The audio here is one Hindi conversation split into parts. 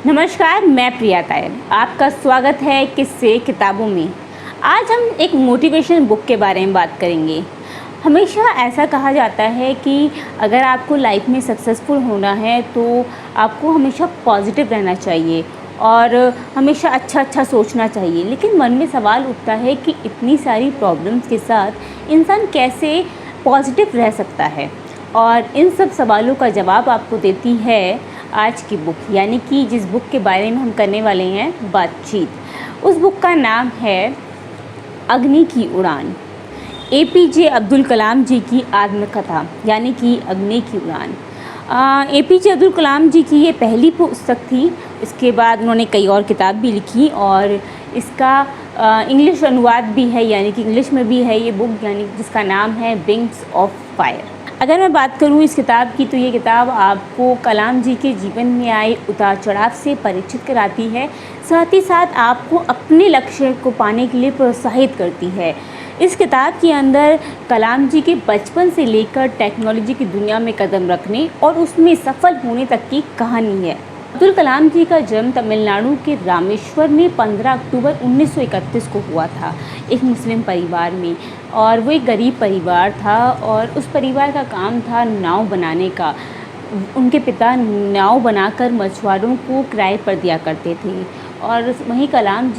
नमस्कार, मैं प्रिया तायल। आपका स्वागत है किस्से किताबों में। आज हम एक मोटिवेशन बुक के बारे में बात करेंगे। हमेशा ऐसा कहा जाता है कि अगर आपको लाइफ में सक्सेसफुल होना है तो आपको हमेशा पॉजिटिव रहना चाहिए और हमेशा अच्छा सोचना चाहिए। लेकिन मन में सवाल उठता है कि इतनी सारी प्रॉब्लम्स के साथ इंसान कैसे पॉजिटिव रह सकता है, और इन सब सवालों का जवाब आपको देती है आज की बुक, यानी कि जिस बुक के बारे में हम करने वाले हैं बातचीत। उस बुक का नाम है अग्नि की उड़ान। एपीजे अब्दुल कलाम जी की आत्मकथा, यानी कि अग्नि की उड़ान। एपीजे अब्दुल कलाम जी की ये पहली पुस्तक थी। इसके बाद उन्होंने कई और किताब भी लिखी और इसका इंग्लिश अनुवाद भी है, यानी कि इंग्लिश में भी है ये बुक, यानी जिसका नाम है विंग्स ऑफ फायर। अगर मैं बात करूं इस किताब की, तो ये किताब आपको कलाम जी के जीवन में आए उतार चढ़ाव से परिचित कराती है, साथ ही साथ आपको अपने लक्ष्य को पाने के लिए प्रोत्साहित करती है। इस किताब के अंदर कलाम जी के बचपन से लेकर टेक्नोलॉजी की दुनिया में कदम रखने और उसमें सफल होने तक की कहानी है। अब्दुल कलाम जी का जन्म तमिलनाडु के रामेश्वर में 15 अक्टूबर 1931 को हुआ था, एक मुस्लिम परिवार में। और वो एक गरीब परिवार था और उस परिवार का काम था नाव बनाने का। उनके पिता नाव बनाकर मछुआरों को किराए पर दिया करते थे। और वहीं कलाम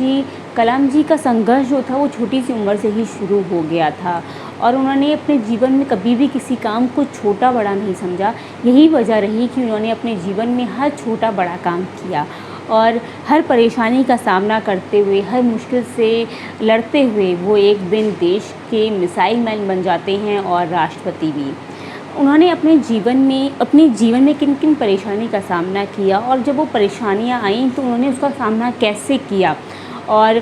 जी का संघर्ष जो था वो छोटी सी उम्र से ही शुरू हो गया था और उन्होंने अपने जीवन में कभी भी किसी काम को छोटा बड़ा नहीं समझा। यही वजह रही कि उन्होंने अपने जीवन में हर छोटा बड़ा काम किया और हर परेशानी का सामना करते हुए, हर मुश्किल से लड़ते हुए वो एक दिन देश के मिसाइल मैन बन जाते हैं और राष्ट्रपति भी। उन्होंने अपने जीवन में किन किन परेशानी का सामना किया और जब वो परेशानियां आईं तो उन्होंने उसका सामना कैसे किया, और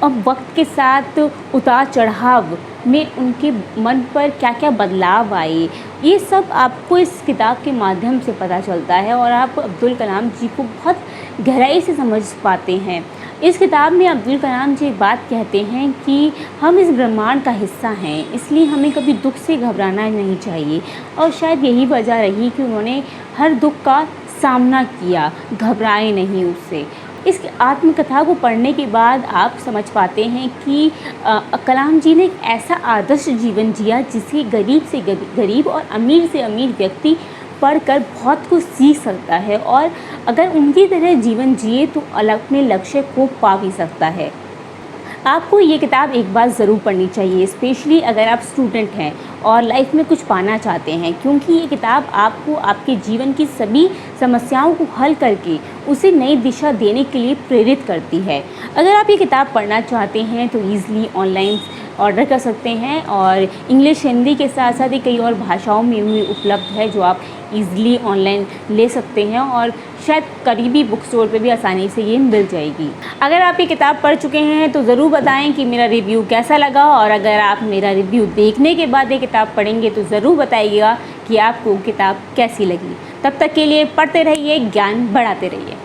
अब वक्त के साथ उतार चढ़ाव में उनके मन पर क्या क्या बदलाव आए, ये सब आपको इस किताब के माध्यम से पता चलता है और आप अब्दुल कलाम जी को बहुत गहराई से समझ पाते हैं। इस किताब में अब्दुल कलाम जी एक बात कहते हैं कि हम इस ब्रह्मांड का हिस्सा हैं, इसलिए हमें कभी दुख से घबराना नहीं चाहिए। और शायद यही वजह रही कि उन्होंने हर दुख का सामना किया, घबराए नहीं उससे। इस आत्मकथा को पढ़ने के बाद आप समझ पाते हैं कि कलाम जी ने एक ऐसा आदर्श जीवन जिया जिसे गरीब से गरीब और अमीर से अमीर व्यक्ति पढ़कर बहुत कुछ सीख सकता है, और अगर उनकी तरह जीवन जिए तो अपने लक्ष्य को पा भी सकता है। आपको ये किताब एक बार ज़रूर पढ़नी चाहिए, स्पेशली अगर आप स्टूडेंट हैं और लाइफ में कुछ पाना चाहते हैं, क्योंकि ये किताब आपको आपके जीवन की सभी समस्याओं को हल करके उसे नई दिशा देने के लिए प्रेरित करती है। अगर आप ये किताब पढ़ना चाहते हैं तो ईज़िली ऑनलाइन ऑर्डर कर सकते हैं और इंग्लिश हिंदी के साथ साथ ही कई और भाषाओं में भी उपलब्ध है जो आप ईज़िली ऑनलाइन ले सकते हैं और शायद करीबी बुक स्टोर पे भी आसानी से ये मिल जाएगी। अगर आप ये किताब पढ़ चुके हैं तो ज़रूर बताएं कि मेरा रिव्यू कैसा लगा, और अगर आप मेरा रिव्यू देखने के बाद ये किताब पढ़ेंगे तो ज़रूर बताइएगा कि आपको किताब कैसी लगी। तब तक के लिए पढ़ते रहिए, ज्ञान बढ़ाते रहिए।